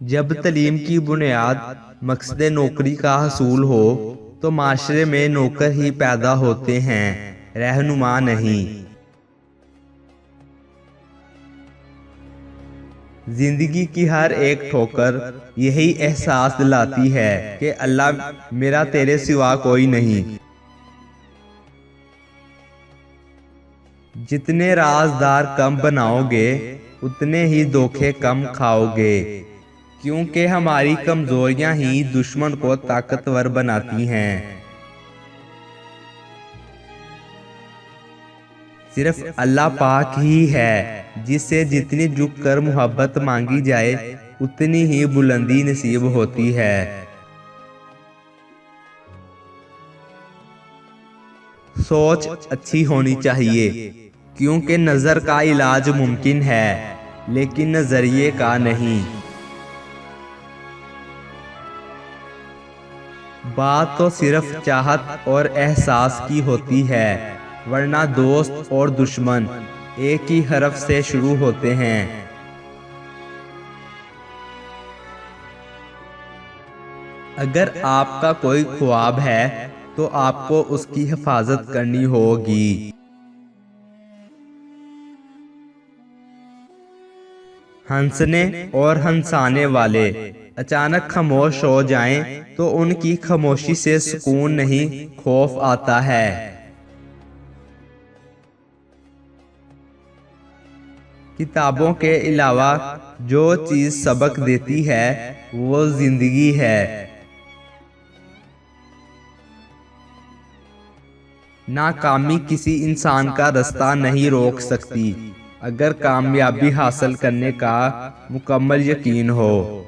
جب تعلیم کی بنیاد مقصد نوکری کا حصول ہو تو معاشرے میں نوکر ہی پیدا ہوتے ہیں، رہنما نہیں۔ زندگی کی ہر ایک ٹھوکر یہی احساس دلاتی ہے کہ اللہ میرا تیرے سوا کوئی نہیں۔ جتنے رازدار کم بناؤ گے اتنے ہی دھوکے کم کھاؤ گے، کیونکہ ہماری کمزوریاں ہی دشمن کو طاقتور بناتی ہیں۔ صرف اللہ پاک ہی ہے جس سے جتنی جھک کر محبت مانگی جائے اتنی ہی بلندی نصیب ہوتی ہے۔ سوچ اچھی ہونی چاہیے، کیونکہ نظر کا علاج ممکن ہے لیکن نظریے کا نہیں۔ بات تو صرف چاہت اور احساس کی ہوتی ہے، ورنہ دوست اور دشمن ایک ہی حرف سے شروع ہوتے ہیں۔ اگر آپ کا کوئی خواب ہے تو آپ کو اس کی حفاظت کرنی ہوگی۔ ہنسنے اور ہنسانے والے اچانک خاموش ہو جائیں تو ان کی خاموشی سے سکون نہیں، خوف آتا ہے۔ کتابوں کے علاوہ جو چیز سبق دیتی ہے وہ زندگی ہے۔ ناکامی کسی انسان کا رستہ نہیں روک سکتی اگر کامیابی حاصل کرنے کا مکمل یقین ہو۔